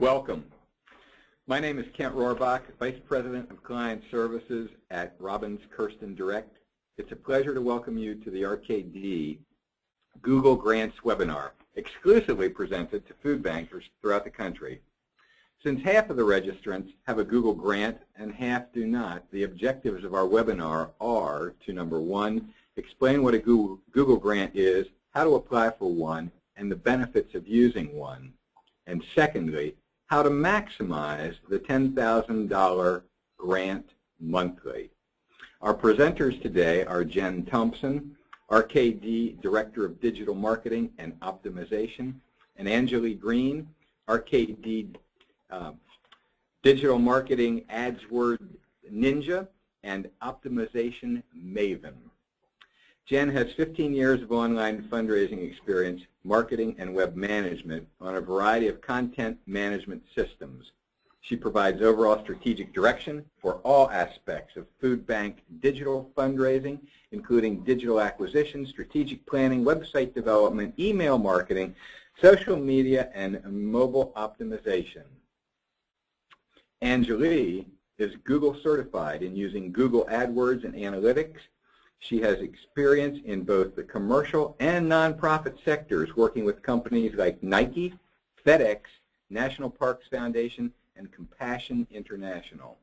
Welcome. My name is Kent Rohrbach, Vice President of Client Services at RobbinsKersten Direct. It's a pleasure to welcome you to the RKD Google Grants webinar, exclusively presented to food bankers throughout the country. Since half of the registrants have a Google grant and half do not, the objectives of our webinar are to, number one, explain what a Google grant is, how to apply for one, and the benefits of using one. And secondly, how to maximize the $10,000 grant monthly. Our presenters today are Jenn Thompson, RKD Director of Digital Marketing and Optimization, and Anjolie Green, RKD Digital Marketing AdWords Ninja and Optimization Maven. Jenn has 15 years of online fundraising experience, marketing, and web management on a variety of content management systems. She provides overall strategic direction for all aspects of food bank digital fundraising, including digital acquisition, strategic planning, website development, email marketing, social media, and mobile optimization. Anjolie is Google certified in using Google AdWords and Analytics. She has experience in both the commercial and nonprofit sectors, working with companies like Nike, FedEx, National Parks Foundation, and Compassion International.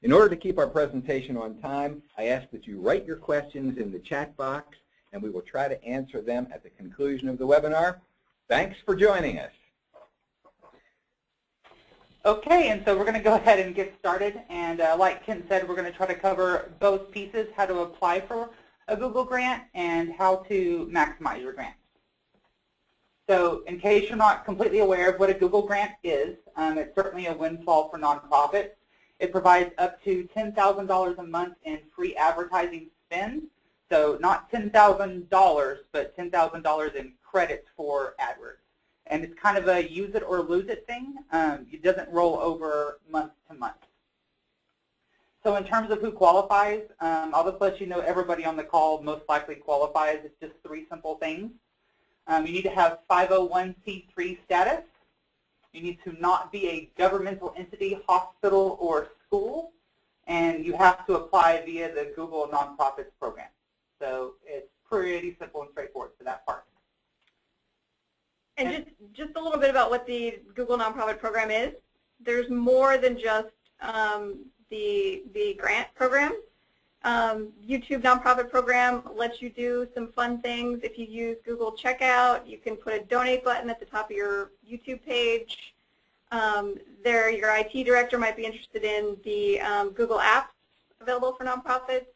In order to keep our presentation on time, I ask that you write your questions in the chat box, and we will try to answer them at the conclusion of the webinar. Thanks for joining us. Okay, and so we're going to go ahead and get started, and like Ken said, we're going to try to cover both pieces, how to apply for a Google grant and how to maximize your grant. So in case you're not completely aware of what a Google grant is, it's certainly a windfall for nonprofits. It provides up to $10,000 a month in free advertising spend, so not $10,000, but $10,000 in credits for AdWords. And it's kind of a use it or lose it thing. It doesn't roll over month to month. So in terms of who qualifies, I'll just let you know everybody on the call most likely qualifies. It's just 3 simple things. You need to have 501c3 status. You need to not be a governmental entity, hospital, or school. And you have to apply via the Google Nonprofits program. So it's pretty simple and straightforward for that part. And just a little bit about what the Google Nonprofit Program is. There's more than just the grant program. YouTube Nonprofit Program lets you do some fun things. If you use Google Checkout, you can put a donate button at the top of your YouTube page. Your IT director might be interested in the Google Apps available for nonprofits.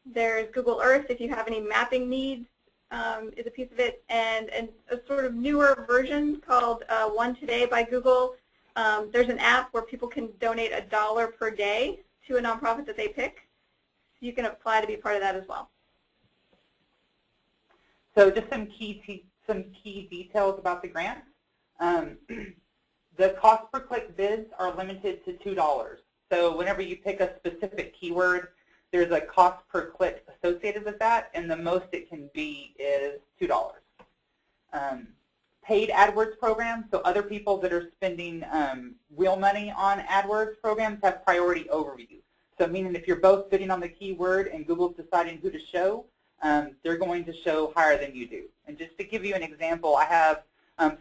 There's Google Earth if you have any mapping needs. Is a piece of it, and a sort of newer version called One Today by Google. There's an app where people can donate $1 per day to a nonprofit that they pick. You can apply to be part of that as well. So just some key details about the grant. The cost per click bids are limited to $2. So whenever you pick a specific keyword, there's a cost per click associated with that, and the most it can be is $2. Paid AdWords programs, so other people that are spending real money on AdWords programs have priority over you. So meaning if you're both bidding on the keyword and Google's deciding who to show, they're going to show higher than you do. And just to give you an example, I have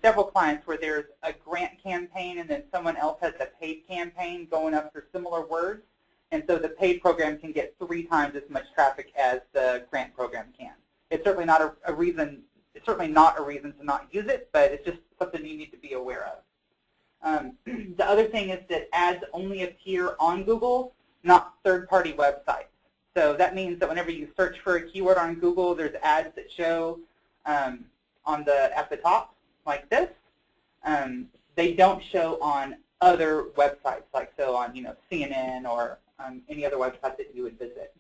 several clients where there's a grant campaign and then someone else has a paid campaign going up for similar words. And so the paid program can get 3 times as much traffic as the grant program can. It's certainly not a reason. It's certainly not a reason to not use it, but it's just something you need to be aware of. The other thing is that ads only appear on Google, not third-party websites. So that means that whenever you search for a keyword on Google, there's ads that show at the top like this. They don't show on other websites, like so on CNN or any other website that you would visit.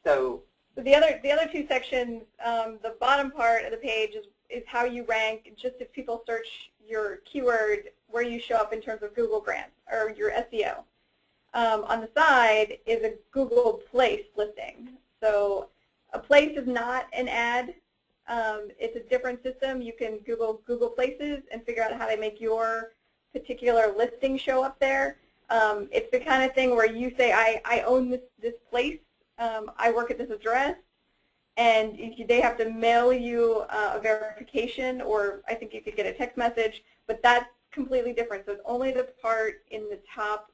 So the other 2 sections, the bottom part of the page is how you rank, just if people search your keyword, where you show up in terms of Google grants or your SEO. On the side is a Google Place listing. So a place is not an ad. It's a different system. You can Google Places and figure out how they make your particular listing show up there. It's the kind of thing where you say, I own this place, I work at this address, and they have to mail you a verification, or I think you could get a text message, but that's completely different. So it's only the part in the top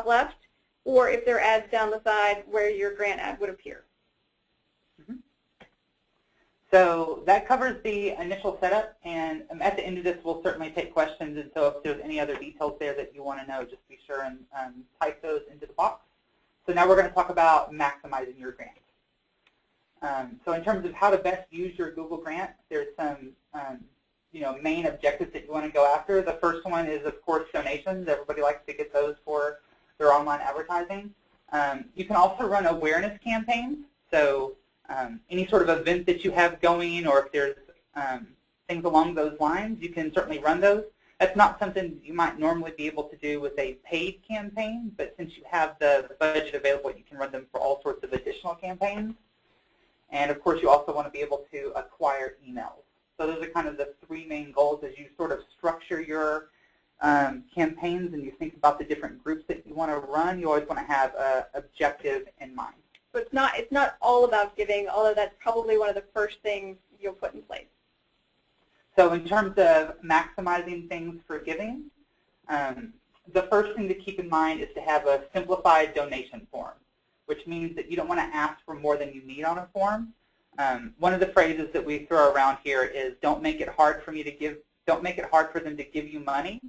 left, or if there are ads down the side where your grant ad would appear. So that covers the initial setup, and at the end of this we'll certainly take questions, and so if there's any other details there that you want to know, just be sure and type those into the box. So now we're going to talk about maximizing your grant. So in terms of how to best use your Google grant, there's some main objectives that you want to go after. The first one is, of course, donations. Everybody likes to get those for their online advertising. You can also run awareness campaigns. So any sort of event that you have going, or if there's things along those lines, you can certainly run those. That's not something you might normally be able to do with a paid campaign, but since you have the budget available, you can run them for all sorts of additional campaigns. And of course, you also want to be able to acquire emails. So those are kind of the three main goals as you sort of structure your campaigns and you think about the different groups that you want to run. You always want to have an objective in mind. So it's not all about giving, although that's probably one of the first things you'll put in place. So in terms of maximizing things for giving, the first thing to keep in mind is to have a simplified donation form, which means that you don't want to ask for more than you need on a form. One of the phrases that we throw around here is, "Don't make it hard for me to give. Don't make it hard for them to give you money."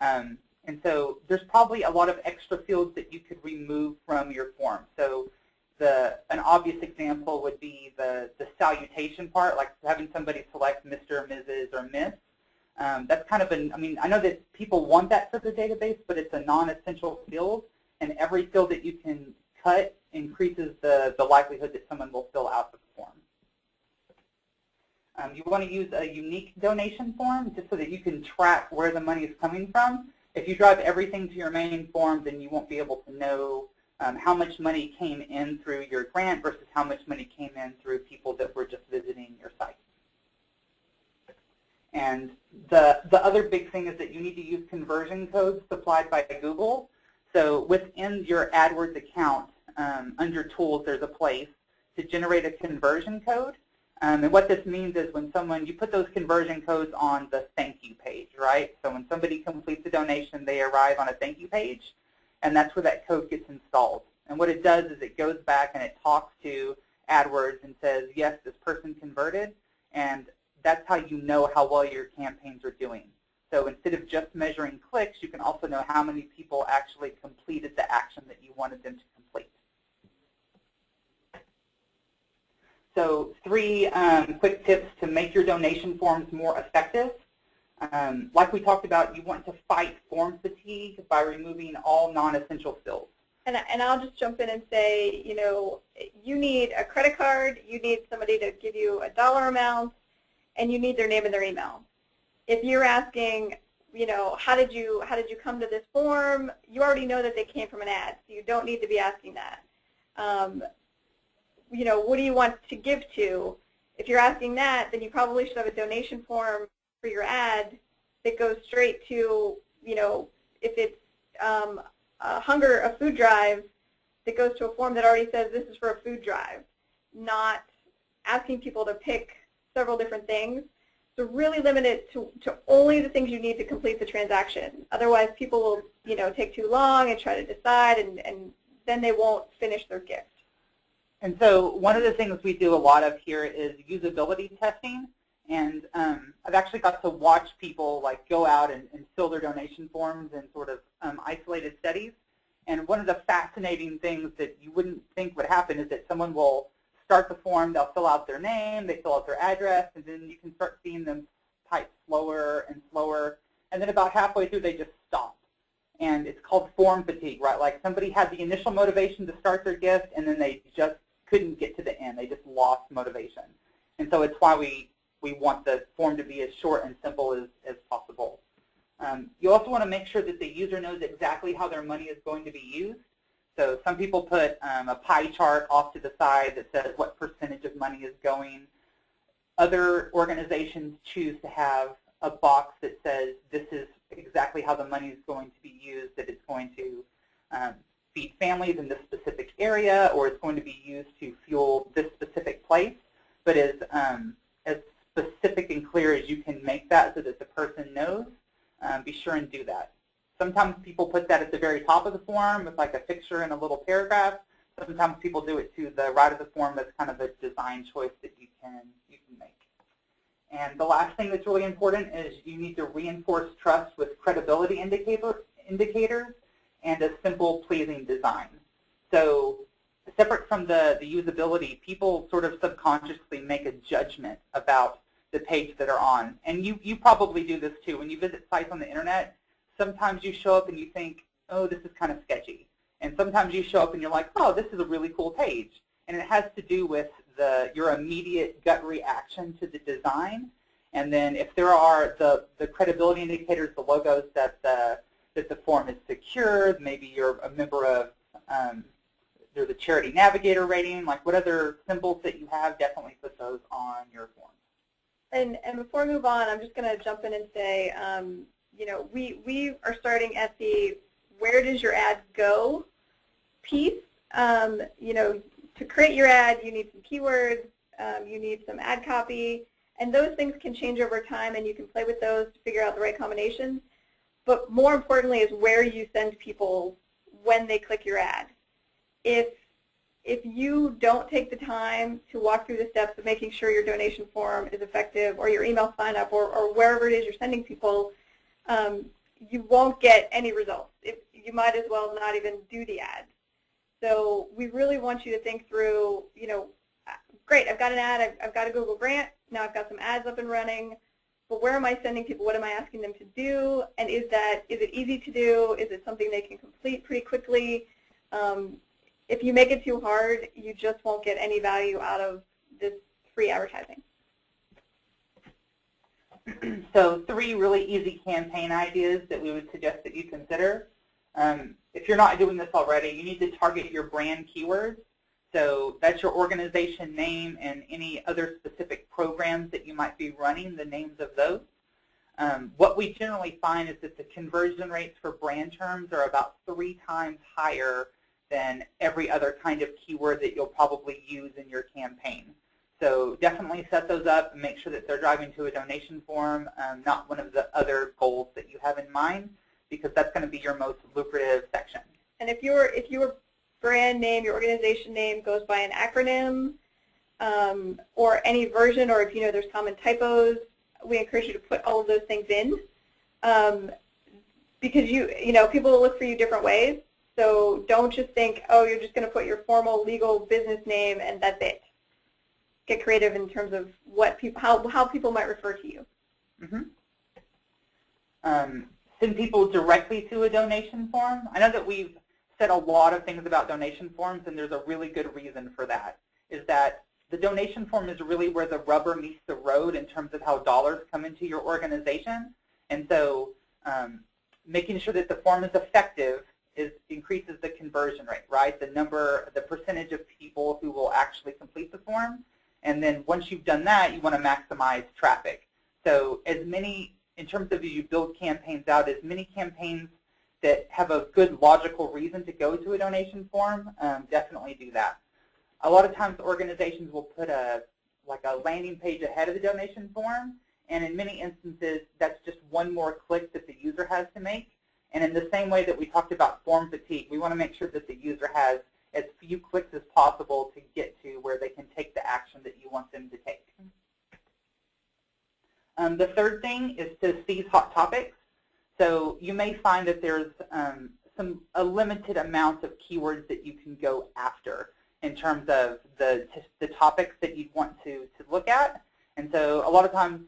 And so there's probably a lot of extra fields that you could remove from your form. So an obvious example would be the salutation part, like having somebody select Mr., Mrs., or Miss. That's kind of I know that people want that for the database, but it's a non-essential field, and every field that you can cut increases the likelihood that someone will fill out the form. You want to use a unique donation form just so that you can track where the money is coming from. If you drive everything to your main form, then you won't be able to know how much money came in through your grant versus how much money came in through people that were just visiting your site. And the other big thing is that you need to use conversion codes supplied by Google. So within your AdWords account, under Tools, there's a place to generate a conversion code. And what this means is when you put those conversion codes on the thank you page, right? So when somebody completes a donation, they arrive on a thank you page, and that's where that code gets installed. And what it does is it goes back and it talks to AdWords and says, yes, this person converted, and that's how you know how well your campaigns are doing. So instead of just measuring clicks, you can also know how many people actually completed the action that you wanted them to complete. So 3 quick tips to make your donation forms more effective. Like we talked about, you want to fight form fatigue by removing all non-essential fields. And I'll just jump in and say, you need a credit card, you need somebody to give you a dollar amount, and you need their name and their email. If you're asking, how did you come to this form, you already know that they came from an ad, so you don't need to be asking that. What do you want to give to? If you're asking that, then you probably should have a donation form for your ad that goes straight to, if it's a food drive, that goes to a form that already says this is for a food drive, not asking people to pick several different things. So really limit it to only the things you need to complete the transaction. Otherwise, people will, take too long and try to decide, and then they won't finish their gift. And so one of the things we do a lot of here is usability testing. And I've actually got to watch people go out and fill their donation forms in sort of isolated studies. And one of the fascinating things that you wouldn't think would happen is that someone will start the form, they'll fill out their name, they fill out their address, and then you can start seeing them type slower and slower. And then about halfway through, they just stop. And it's called form fatigue, right? Like somebody had the initial motivation to start their gift, and then they just couldn't get to the end. They just lost motivation. And so it's why we want the form to be as short and simple as possible. You also want to make sure that the user knows exactly how their money is going to be used. So some people put a pie chart off to the side that says what percentage of money is going. Other organizations choose to have a box that says this is exactly how the money is going to be used, that it's going to feed families in this specific area, or it's going to be used to fuel this specific place, but as specific and clear as you can make that so that the person knows, be sure and do that. Sometimes people put that at the very top of the form with like a picture and a little paragraph. Sometimes people do it to the right of the form. That's kind of a design choice that you can make. And the last thing that's really important is you need to reinforce trust with credibility indicators and a simple, pleasing design. So separate from the usability, people sort of subconsciously make a judgment about the page that are on. And you probably do this too. When you visit sites on the internet, sometimes you show up and you think, oh, this is kind of sketchy. And sometimes you show up and you're like, oh, this is a really cool page. And it has to do with your immediate gut reaction to the design. And then if there are the credibility indicators, the logos that the form is secure, maybe you're a member of there's a charity navigator rating, like what other symbols that you have, definitely put those on your form. And before we move on, I'm just going to jump in and say, you know, we are starting at the where does your ad go piece. You know, to create your ad, you need some keywords, you need some ad copy, and those things can change over time, and you can play with those to figure out the right combinations. But more importantly is where you send people when they click your ad. If you don't take the time to walk through the steps of making sure your donation form is effective, or your email sign-up, or wherever it is you're sending people, you won't get any results. You might as well not even do the ad. So we really want you to think through, you know, great, I've got an ad, I've got a Google grant, now I've got some ads up and running, but where am I sending people? What am I asking them to do? And is it easy to do? Is it something they can complete pretty quickly? If you make it too hard, you just won't get any value out of this free advertising. So 3 really easy campaign ideas that we would suggest that you consider. If you're not doing this already, you need to target your brand keywords. So that's your organization name and any other specific programs that you might be running, the names of those. What we generally find is that the conversion rates for brand terms are about 3 times higher than every other kind of keyword that you'll probably use in your campaign. So definitely set those up and make sure that they're driving to a donation form, not one of the other goals that you have in mind, because that's going to be your most lucrative section. And if your brand name, your organization name goes by an acronym or any version, or if you know there's common typos, we encourage you to put all of those things in because you know people will look for you different ways. So don't just think, oh, you're just going to put your formal legal business name and that's it. Get creative in terms of what people, how people might refer to you. Send people directly to a donation form. I know that we've said a lot of things about donation forms, and there's a really good reason for that, is that the donation form is really where the rubber meets the road in terms of how dollars come into your organization. And so making sure that the form is effective increases the conversion rate, right? The percentage of people who will actually complete the form. And then once you've done that, you want to maximize traffic. So in terms of as you build campaigns out, as many campaigns that have a good logical reason to go to a donation form, definitely do that. A lot of times organizations will put like a landing page ahead of the donation form, and in many instances that's just one more click that the user has to make. And in the same way that we talked about form fatigue, we want to make sure that the user has as few clicks as possible to get to where they can take the action that you want them to take. The third thing is to seize hot topics. So you may find that there's a limited amount of keywords that you can go after in terms of the topics that you want to look at. And so a lot of times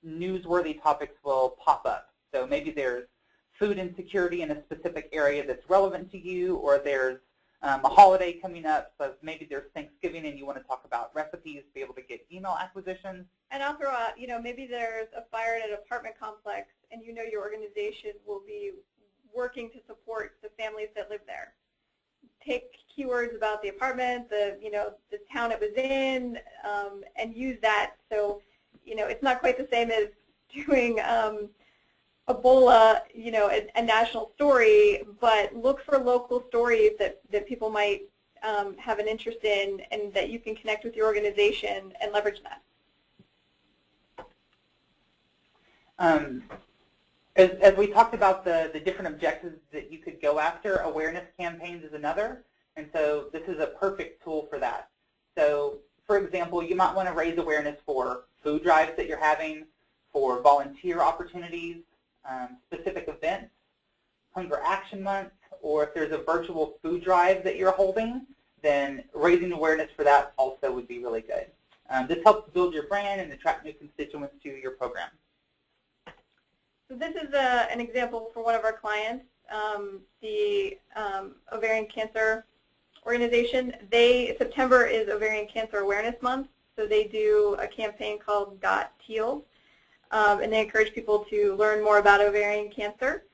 newsworthy topics will pop up. So maybe there's food insecurity in a specific area that's relevant to you, or there's a holiday coming up, so maybe there's Thanksgiving and you want to talk about recipes to be able to get email acquisitions. And I'll throw out, you know, maybe there's a fire at an apartment complex and you know your organization will be working to support the families that live there. Take keywords about the apartment, the town it was in, and use that. So, you know, it's not quite the same as doing Ebola, you know, a national story, but look for local stories that people might have an interest in and that you can connect with your organization and leverage that. As we talked about the different objectives that you could go after, awareness campaigns is another, and so this is a perfect tool for that. So, for example, you might want to raise awareness for food drives that you're having, for volunteer opportunities, specific events, Hunger Action Month, or if there's a virtual food drive that you're holding, then raising awareness for that also would be really good. This helps build your brand and attract new constituents to your program. So this is an example for one of our clients, the ovarian cancer organization. September is Ovarian Cancer Awareness Month, so they do a campaign called Got Healed, and they encourage people to learn more about ovarian cancer.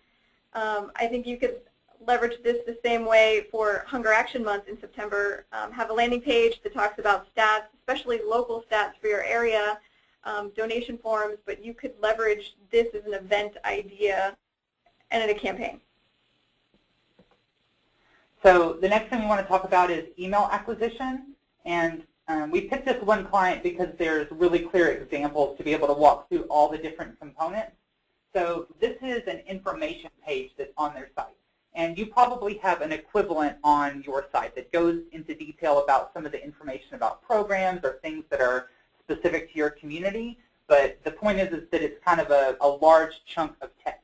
I think you could leverage this the same way for Hunger Action Month in September. Have a landing page that talks about stats, especially local stats for your area, donation forms, but you could leverage this as an event idea and in a campaign. So the next thing we want to talk about is email acquisition, and we picked this one client because there's really clear examples to be able to walk through all the different components. So this is an information page that's on their site, and you probably have an equivalent on your site that goes into detail about some of the information about programs or things that are specific to your community, but the point is that it's kind of a large chunk of text.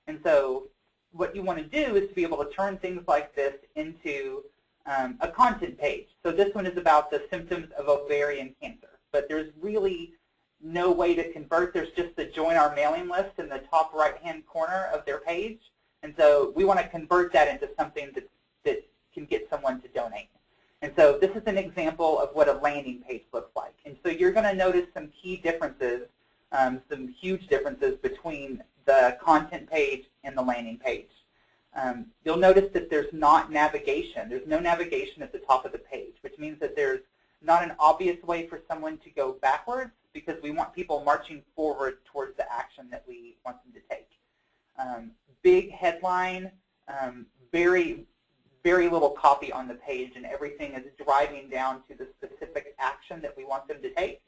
And so what you want to do is to be able to turn things like this into a content page. So this one is about the symptoms of ovarian cancer, but there's really no way to convert. There's just the join our mailing list in the top right-hand corner of their page. And so we want to convert that into something that can get someone to donate. And so this is an example of what a landing page looks like. And so you're going to notice some key differences, some huge differences between the content page and the landing page. You'll notice that there's not navigation. There's no navigation at the top of the page, which means that there's not an obvious way for someone to go backwards, because we want people marching forward towards the action that we want them to take. Big headline, very little copy on the page, and everything is driving down to the specific action that we want them to take.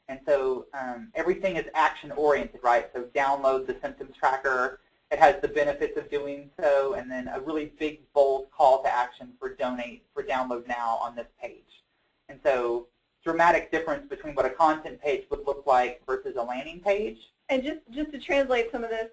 And so everything is action-oriented, right? So download the symptoms tracker. It has the benefits of doing so, and then a really big, bold call to action for download now on this page. And so dramatic difference between what a content page would look like versus a landing page. And just to translate some of this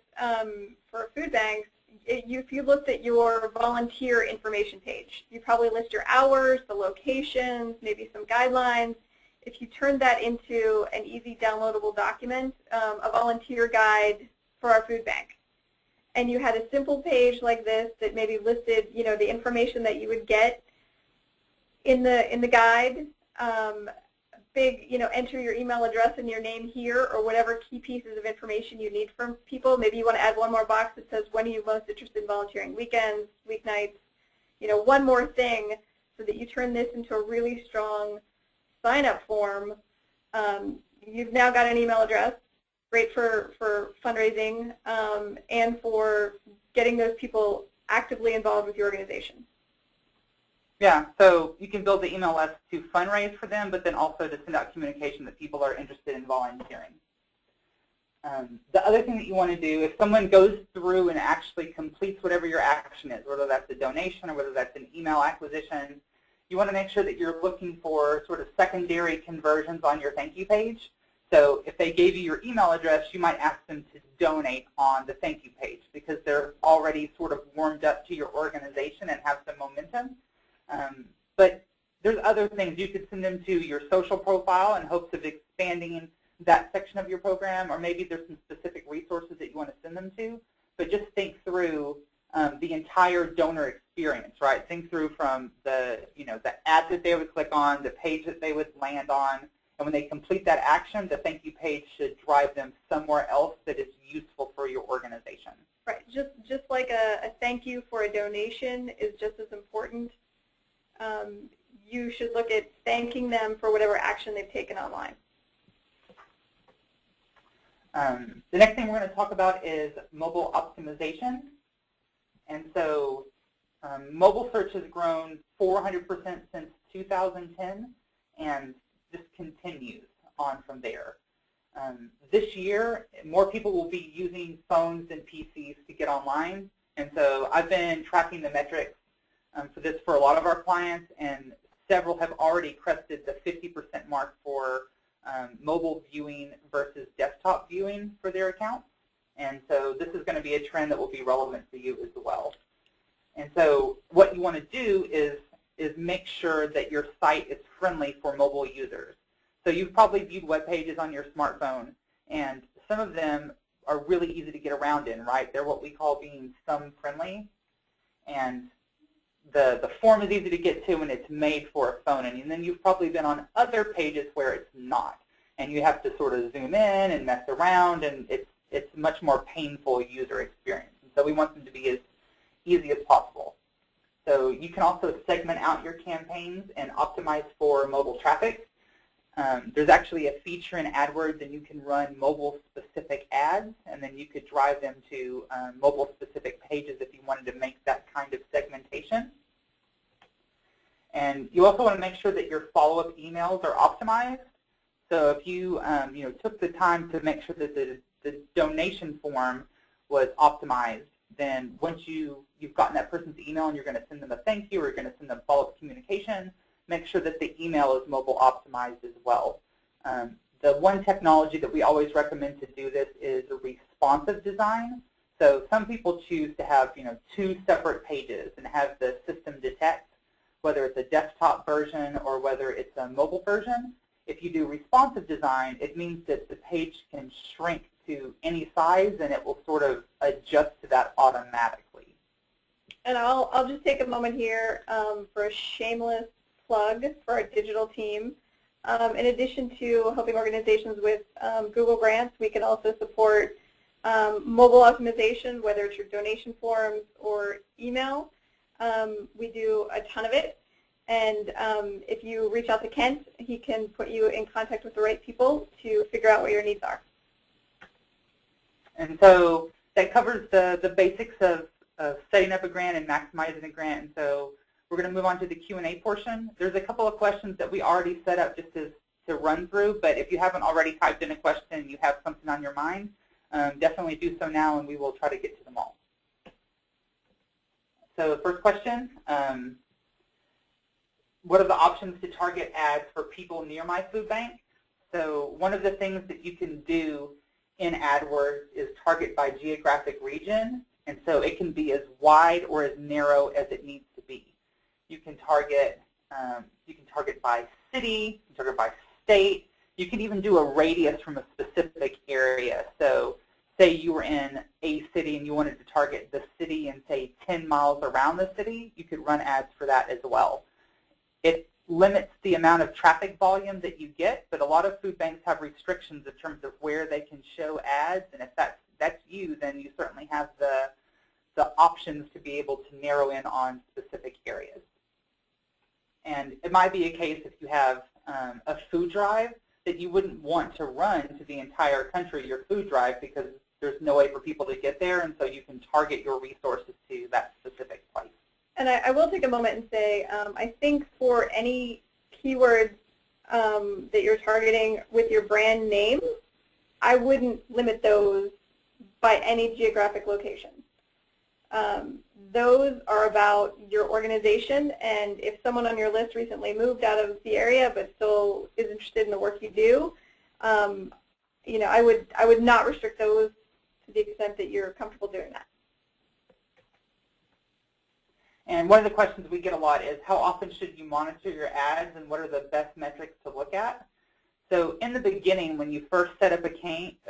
for food banks, if you looked at your volunteer information page, you probably list your hours, the locations, maybe some guidelines. If you turned that into an easy downloadable document, a volunteer guide for our food bank, and you had a simple page like this that maybe listed, you know, the information that you would get in the guide, big, you know, enter your email address and your name here, or whatever key pieces of information you need from people. Maybe you want to add one more box that says, when are you most interested in volunteering? Weekends, weeknights, you know, one more thing, so that you turn this into a really strong sign-up form. You've now got an email address, great for fundraising, and for getting those people actively involved with your organization. Yeah, so you can build the email list to fundraise for them, but then also to send out communication that people are interested in volunteering. The other thing that you want to do, if someone goes through and actually completes whatever your action is, whether that's a donation or whether that's an email acquisition, you want to make sure that you're looking for sort of secondary conversions on your thank you page. So if they gave you your email address, you might ask them to donate on the thank you page, because they're already sort of warmed up to your organization and have some momentum. But there's other things. You could send them to your social profile in hopes of expanding that section of your program, or maybe there's some specific resources that you want to send them to. But just think through the entire donor experience, right? Think through from the, you know, the ad that they would click on, the page that they would land on, and when they complete that action, the thank you page should drive them somewhere else that is useful for your organization. Right. Just like a thank you for a donation is just as important. You should look at thanking them for whatever action they've taken online. The next thing we're going to talk about is mobile optimization. And so mobile search has grown 400% since 2010 and just continues on from there. This year, more people will be using phones and PCs to get online. And so I've been tracking the metrics for this for a lot of our clients, and several have already crested the 50% mark for mobile viewing versus desktop viewing for their accounts. And so this is going to be a trend that will be relevant to you as well. And so what you want to do is make sure that your site is friendly for mobile users. So you've probably viewed web pages on your smartphone, and some of them are really easy to get around in, right? They're what we call being thumb friendly. And the form is easy to get to, and it's made for a phone. And then you've probably been on other pages where it's not. And you have to sort of zoom in and mess around, and it's much more painful user experience. And so we want them to be as easy as possible. So you can also segment out your campaigns and optimize for mobile traffic. There's actually a feature in AdWords, and you can run mobile-specific ads, and then you could drive them to mobile-specific pages if you wanted to make that kind of segmentation. And you also want to make sure that your follow-up emails are optimized. So if you took the time to make sure that the donation form was optimized, then once you've gotten that person's email and you're going to send them a thank you or you're going to send them follow-up communication, make sure that the email is mobile optimized as well. The one technology that we always recommend to do this is a responsive design. So some people choose to have two separate pages and have the system detect whether it's a desktop version or whether it's a mobile version. If you do responsive design, it means that the page can shrink to any size, and it will sort of adjust to that automatically. And I'll just take a moment here for a shameless plug for our digital team. In addition to helping organizations with Google grants, we can also support mobile optimization, whether it's your donation forms or email. We do a ton of it. And if you reach out to Kent, he can put you in contact with the right people to figure out what your needs are. And so that covers the basics of setting up a grant and maximizing a grant. And so we're going to move on to the Q&A portion. There's a couple of questions that we already set up just to run through, but if you haven't already typed in a question and you have something on your mind, definitely do so now, and we will try to get to them all. So the first question, what are the options to target ads for people near my food bank? So one of the things that you can do in AdWords is target by geographic region, and so it can be as wide or as narrow as it needs to be. You can target by city, you can target by state. You can even do a radius from a specific area. So say you were in a city and you wanted to target the city and say 10 miles around the city, you could run ads for that as well. It limits the amount of traffic volume that you get, but a lot of food banks have restrictions in terms of where they can show ads, and if that's you, then you certainly have the options to be able to narrow in on specific areas. And it might be a case if you have a food drive that you wouldn't want to run to the entire country, your food drive, because there's no way for people to get there, and so you can target your resources to that specific place. And I will take a moment and say, I think for any keywords that you're targeting with your brand name, I wouldn't limit those by any geographic location. Those are about your organization, and if someone on your list recently moved out of the area but still is interested in the work you do, I would not restrict those to the extent that you're comfortable doing that. And one of the questions we get a lot is, how often should you monitor your ads, and what are the best metrics to look at? So in the beginning, when you first set up a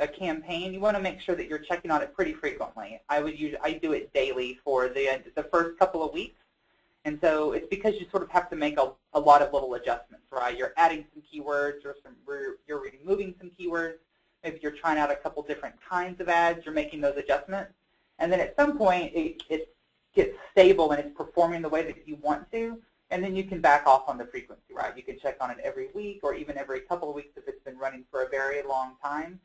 campaign, you want to make sure that you're checking on it pretty frequently. I do it daily for the first couple of weeks. And so it's because you sort of have to make a lot of little adjustments, right? You're adding some keywords, or you're removing some keywords. Maybe you're trying out a couple different kinds of ads. You're making those adjustments. And then at some point, it gets stable and it's performing the way that you want to, and then you can back off on the frequency, right? You can check on it every week or even every couple of weeks if it's been running for a very long time.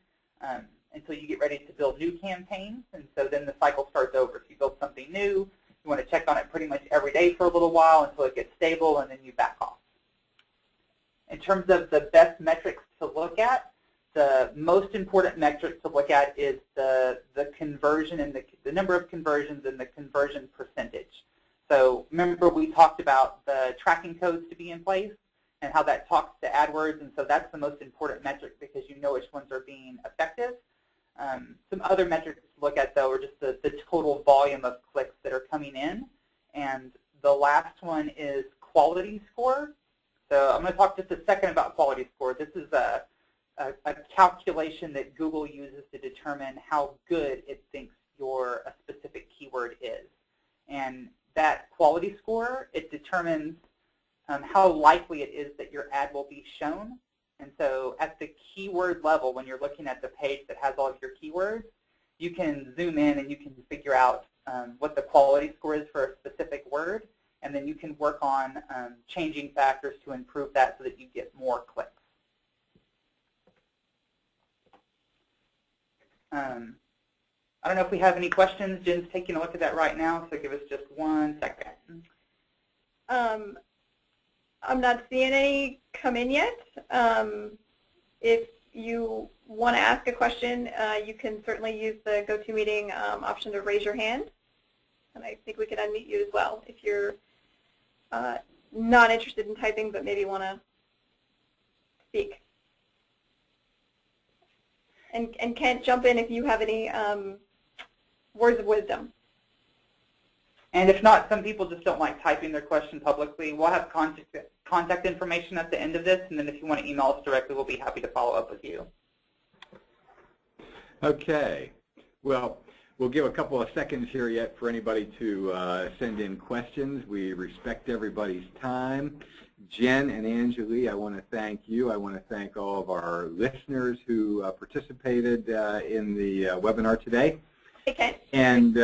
until you get ready to build new campaigns, and so then the cycle starts over. So you build something new, you want to check on it pretty much every day for a little while until it gets stable, and then you back off. In terms of the best metrics to look at, the most important metric to look at is the conversion and the number of conversions and the conversion percentage. So remember we talked about the tracking codes to be in place and how that talks to AdWords, and so that's the most important metric because you know which ones are being effective. Some other metrics to look at, though, are just the total volume of clicks that are coming in. And the last one is quality score. So I'm going to talk just a second about quality score. This is a calculation that Google uses to determine how good it thinks a specific keyword is. And that quality score, it determines how likely it is that your ad will be shown. And so at the keyword level, when you're looking at the page that has all of your keywords, you can zoom in and you can figure out what the quality score is for a specific word, and then you can work on changing factors to improve that so that you get more clicks. I don't know if we have any questions. Jen's taking a look at that right now, so give us just 1 second. I'm not seeing any come in yet. If you want to ask a question, you can certainly use the GoToMeeting option to raise your hand. And I think we can unmute you as well if you're not interested in typing but maybe want to speak. And Kent, jump in if you have any words of wisdom. And if not, some people just don't like typing their question publicly. We'll have contact information at the end of this, and then if you want to email us directly, we'll be happy to follow up with you. Okay. Well, we'll give a couple of seconds here yet for anybody to send in questions. We respect everybody's time. Jenn and Anjolie, I want to thank you. I want to thank all of our listeners who participated in the webinar today. Okay. And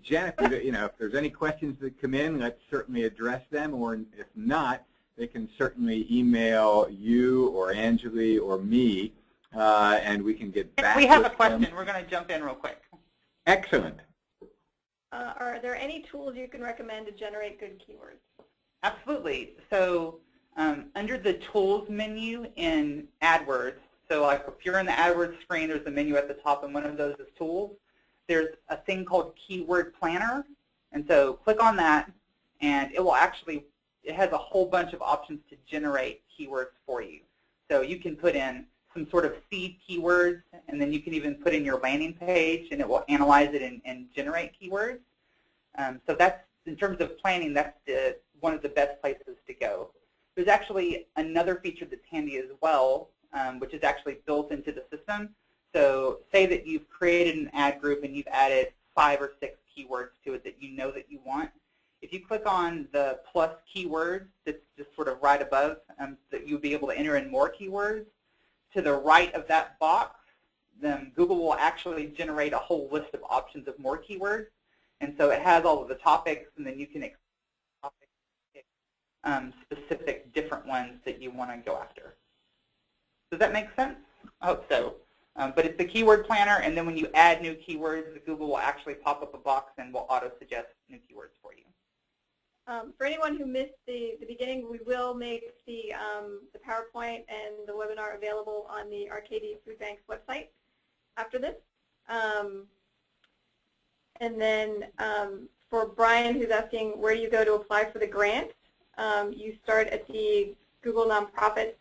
Jenn, if there's any questions that come in, let's certainly address them. Or if not, they can certainly email you or Anjolie or me, and we can get back. We have a them. question. We're going to jump in real quick. Excellent. Are there any tools you can recommend to generate good keywords? Absolutely. So under the Tools menu in AdWords, so like if you're in the AdWords screen, there's a menu at the top, and one of those is Tools. There's a thing called Keyword Planner, and so click on that, and it will actually, it has a whole bunch of options to generate keywords for you. So you can put in some sort of seed keywords, and then you can even put in your landing page, and it will analyze it and generate keywords. So that's, in terms of planning, that's one of the best places to go. There's actually another feature that's handy as well, which is actually built into the system. So say that you've created an ad group and you've added 5 or 6 keywords to it that you know that you want. If you click on the plus keywords that's just sort of right above, that you'll be able to enter in more keywords, to the right of that box, then Google will actually generate a whole list of options of more keywords. And so it has all of the topics, and then you can pick specific different ones that you want to go after. Does that make sense? I hope so. But it's the keyword planner, and then when you add new keywords, Google will actually pop up a box and will auto-suggest new keywords for you. For anyone who missed the beginning, we will make the PowerPoint and the webinar available on the RKD Food Bank's website after this. And then for Brian, who's asking where do you go to apply for the grant, you start at the Google Nonprofits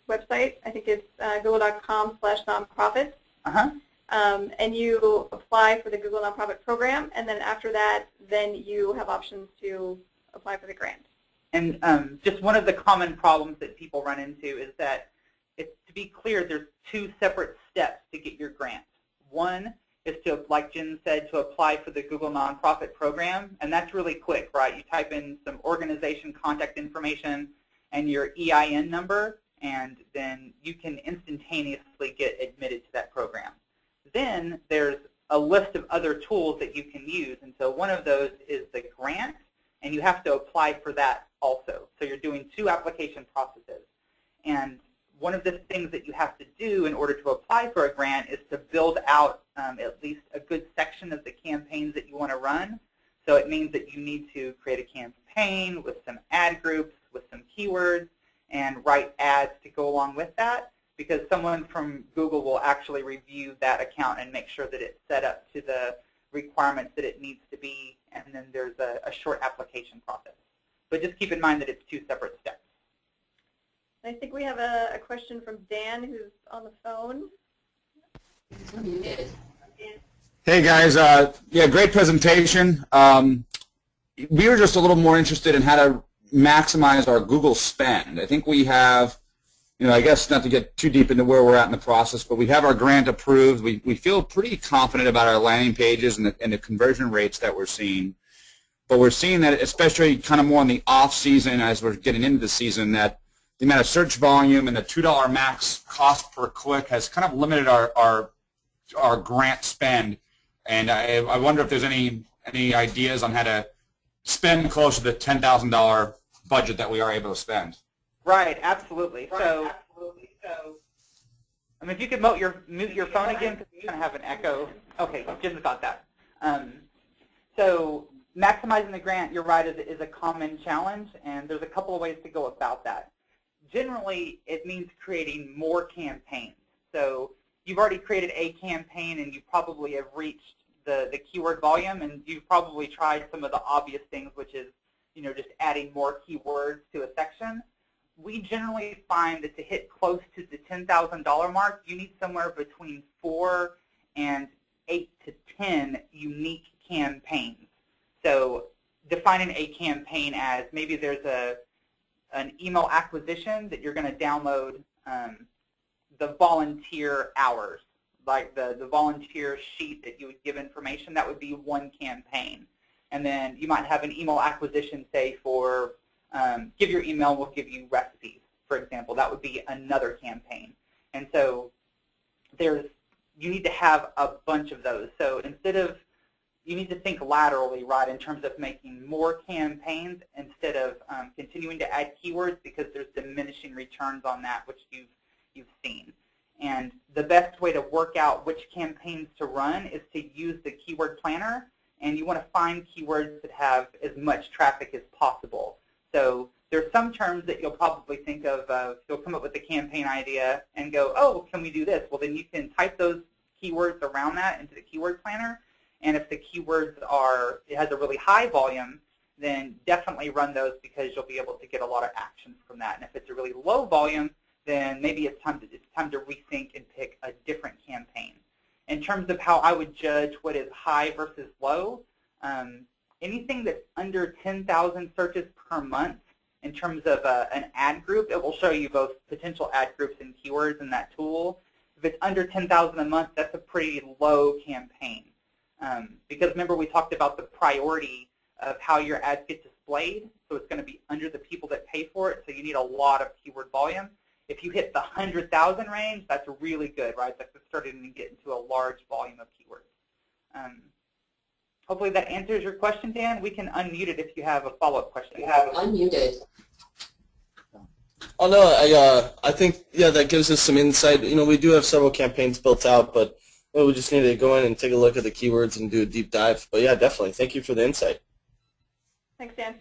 website. I think it's google.com/nonprofits. And you apply for the Google Nonprofit Program, and then after that, then you have options to apply for the grant. And just one of the common problems that people run into is that, to be clear, there's 2 separate steps to get your grant. One is to, like Jenn said, to apply for the Google Nonprofit Program, and that's really quick, right? You type in some organization contact information and your EIN number, and then you can instantaneously get admitted to that program. Then there's a list of other tools that you can use, and so one of those is the grant, and you have to apply for that also. So you're doing 2 application processes. And one of the things that you have to do in order to apply for a grant is to build out at least a good section of the campaigns that you want to run. So it means that you need to create a campaign with some ad groups, with some keywords, and write ads to go along with that, because someone from Google will actually review that account and make sure that it's set up to the requirements that it needs to be, and then there's a short application process. But just keep in mind that it's 2 separate steps. I think we have a question from Dan, who's on the phone. Hey guys, yeah, great presentation. We were just a little more interested in how to maximize our Google spend. I think we have, I guess not to get too deep into where we're at in the process, but we have our grant approved. We feel pretty confident about our landing pages and the conversion rates that we're seeing. But we're seeing that, especially kind of more in the off season as we're getting into the season, that the amount of search volume and the $2 max cost per click has kind of limited our grant spend. And I wonder if there's any ideas on how to spend close to the $10,000 budget that we are able to spend. Right, absolutely. So, if you could mute your phone again, because you kind of have an echo. Okay, Jim's got that. So maximizing the grant, you're right, is a common challenge, and there's a couple of ways to go about that. Generally, it means creating more campaigns. So you've already created a campaign, and you probably have reached the keyword volume, and you've probably tried some of the obvious things, which is just adding more keywords to a section. We generally find that to hit close to the $10,000 mark, you need somewhere between 4 and 8 to 10 unique campaigns. So defining a campaign as maybe there's an email acquisition that you're going to download the volunteer hours, like the volunteer sheet that you would give information. That would be one campaign. And then you might have an email acquisition, say, for give your email, we'll give you recipes, for example. That would be another campaign. And so you need to have a bunch of those. So instead of, you need to think laterally, right, in terms of making more campaigns instead of continuing to add keywords, because there's diminishing returns on that, which you've seen. And the best way to work out which campaigns to run is to use the keyword planner, and you want to find keywords that have as much traffic as possible. So there's some terms that you'll probably think of, you'll come up with a campaign idea and go, oh, can we do this? Well, then you can type those keywords around that into the keyword planner, and if the keywords it has a really high volume, then definitely run those, because you'll be able to get a lot of actions from that. And if it's a really low volume, then maybe it's time to rethink and pick a different campaign. In terms of how I would judge what is high versus low, anything that's under 10,000 searches per month in terms of an ad group, it will show you both potential ad groups and keywords in that tool. If it's under 10,000 a month, that's a pretty low campaign. Because remember, we talked about the priority of how your ads get displayed, so it's going to be under the people that pay for it, so you need a lot of keyword volume. If you hit the 100,000 range, that's really good, right? That's starting to get into a large volume of keywords. Hopefully that answers your question, Dan. We can unmute it if you have a follow-up question. Unmuted. Oh no, I think, yeah, that gives us some insight. We do have several campaigns built out, but we just need to go in and take a look at the keywords and do a deep dive. But yeah, definitely. Thank you for the insight. Thanks, Dan.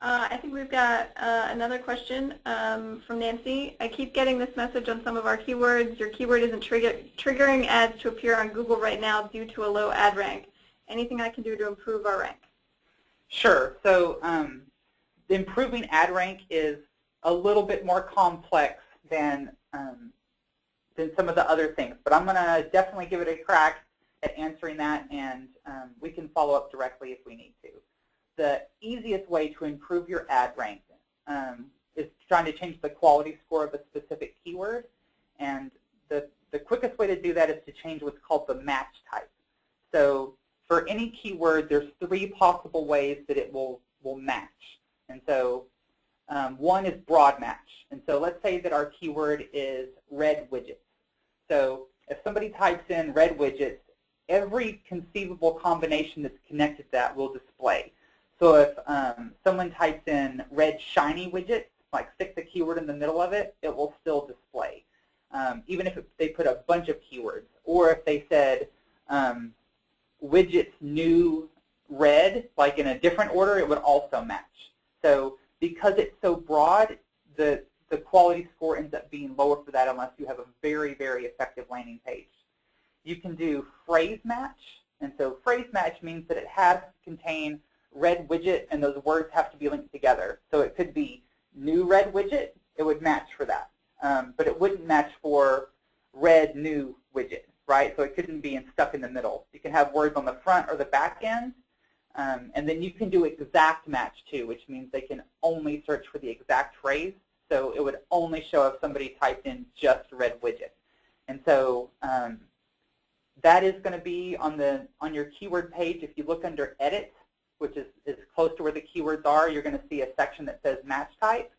I think we've got another question from Nancy. I keep getting this message on some of our keywords. Your keyword isn't triggering ads to appear on Google right now due to a low ad rank. Anything I can do to improve our rank? Sure. So improving ad rank is a little bit more complex than some of the other things. But I'm going to definitely give it a crack at answering that, and we can follow up directly if we need to. The easiest way to improve your ad rank is trying to change the quality score of a specific keyword. And the quickest way to do that is to change what's called the match type. So for any keyword, there's 3 possible ways that it will match. And so one is broad match. And so let's say that our keyword is red widgets. So if somebody types in red widgets, every conceivable combination that's connected to that will display. So if someone types in red shiny widgets, like stick the keyword in the middle of it, it will still display. Even if they put a bunch of keywords, or if they said widgets new red, like in a different order, it would also match. So because it's so broad, the quality score ends up being lower for that unless you have a very, very effective landing page. You can do phrase match, and so phrase match means that it has to contain red widget and those words have to be linked together. So it could be new red widget, it would match for that. But it wouldn't match for red new widget, right? So it couldn't be stuck in the middle. You can have words on the front or the back end, and then you can do exact match too, which means they can only search for the exact phrase. So it would only show if somebody typed in just red widget. And so that is going to be on your keyword page. If you look under Edit, which is close to where the keywords are, you're going to see a section that says Match Type.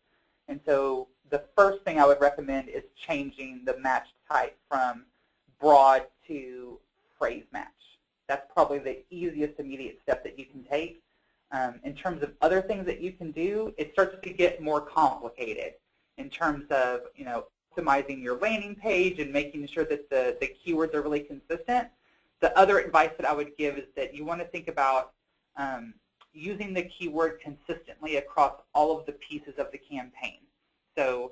And so the first thing I would recommend is changing the match type from broad to phrase match. That's probably the easiest immediate step that you can take. In terms of other things that you can do, it starts to get more complicated in terms of, optimizing your landing page and making sure that the keywords are really consistent. The other advice that I would give is that you want to think about using the keyword consistently across all of the pieces of the campaign. So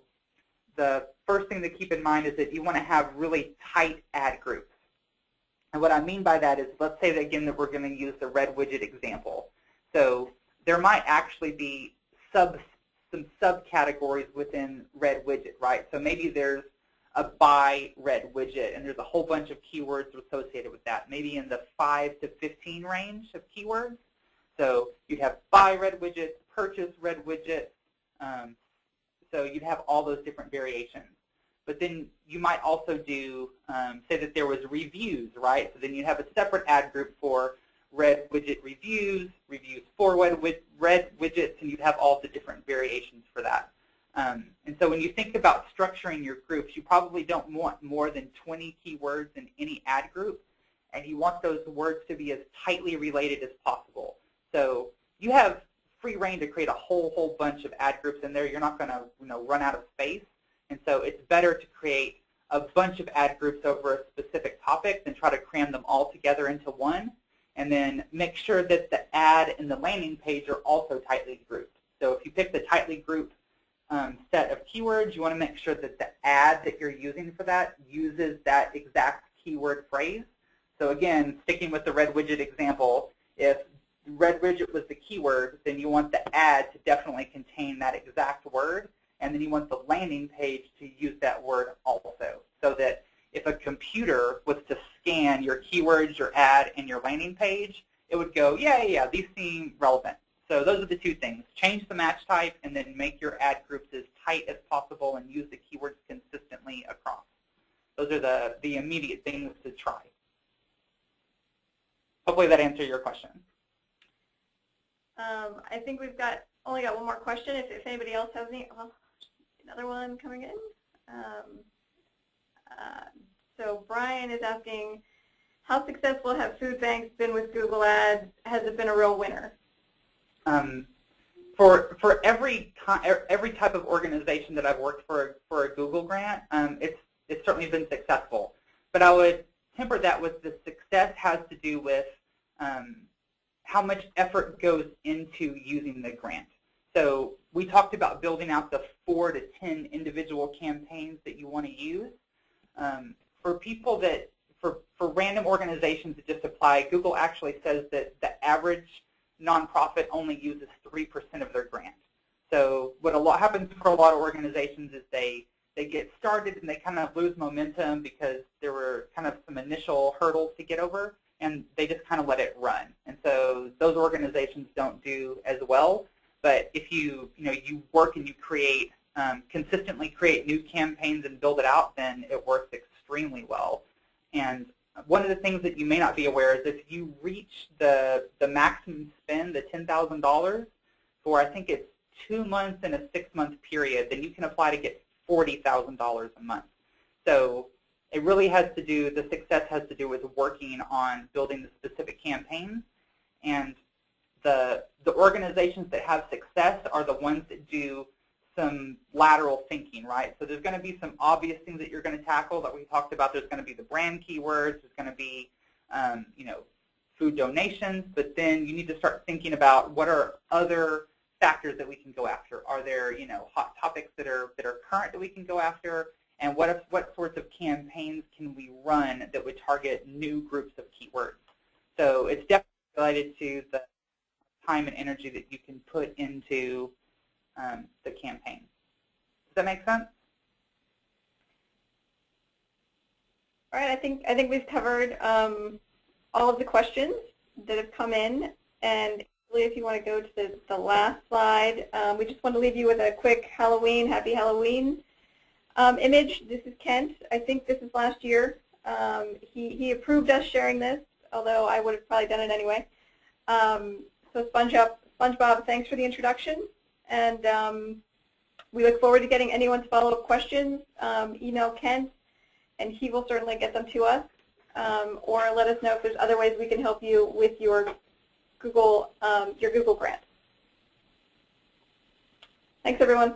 the first thing to keep in mind is that you want to have really tight ad groups. And what I mean by that is, let's say that again that we're going to use the red widget example. So there might actually be some subcategories within red widget, right? So maybe there's a buy red widget, and there's a whole bunch of keywords associated with that, maybe in the 5 to 15 range of keywords. So you'd have buy red widget, purchase red widget, so you'd have all those different variations. But then you might also do, say that there was reviews, right? So then you'd have a separate ad group for red widget reviews, reviews for red widgets, and you'd have all the different variations for that. And so when you think about structuring your groups, you probably don't want more than 20 keywords in any ad group, and you want those words to be as tightly related as possible. So you have free reign to create a whole bunch of ad groups in there. You're not going to run out of space, and so it's better to create a bunch of ad groups over a specific topic than try to cram them all together into one, and then make sure that the ad and the landing page are also tightly grouped. So if you pick the tightly grouped set of keywords, you want to make sure that the ad that you're using for that uses that exact keyword phrase. So again, sticking with the red widget example, if red widget was the keyword, then you want the ad to definitely contain that exact word, and then you want the landing page to use that word also, so that if a computer was to scan your keywords, your ad, and your landing page, it would go, yeah, these seem relevant. So those are the two things. Change the match type, and then make your ad groups as tight as possible and use the keywords consistently across. Those are the immediate things to try. Hopefully that answered your question. I think we've only got one more question. If anybody else has any, another one coming in. So Brian is asking, how successful have food banks been with Google Ads? Has it been a real winner? For every type of organization that I've worked for a Google grant, it's certainly been successful. But I would temper that with the success has to do with how much effort goes into using the grant. So we talked about building out the 4 to 10 individual campaigns that you want to use. For people for random organizations that just apply, Google actually says that the average nonprofit only uses 3% of their grant. So what happens for a lot of organizations is they get started and they kind of lose momentum because there were kind of some initial hurdles to get over, and they just kind of let it run. And so those organizations don't do as well. But if you work and you create consistently create new campaigns and build it out, then it works extremely well. And one of the things that you may not be aware is if you reach the maximum spend, the $10,000, for I think it's 2 months and a 6-month period, then you can apply to get $40,000 a month. So it really has to do, the success has to do with working on building the specific campaigns. And the organizations that have success are the ones that do some lateral thinking, right? So there's going to be some obvious things that you're going to tackle that we talked about. There's going to be the brand keywords. There's going to be, you know, food donations. But then you need to start thinking about what are other factors that we can go after. Are there, you know, hot topics that are current that we can go after? And what sorts of campaigns can we run that would target new groups of keywords? So it's definitely related to the time and energy that you can put into the campaign. Does that make sense? All right, I think we've covered all of the questions that have come in, and if you want to go to the last slide, we just want to leave you with a quick Halloween, happy Halloween image. This is Kent. I think this is last year. He approved us sharing this, although I would have probably done it anyway. So SpongeBob, thanks for the introduction, and we look forward to getting anyone's follow-up questions. Email Kent, and he will certainly get them to us, or let us know if there's other ways we can help you with your Google grant. Thanks, everyone.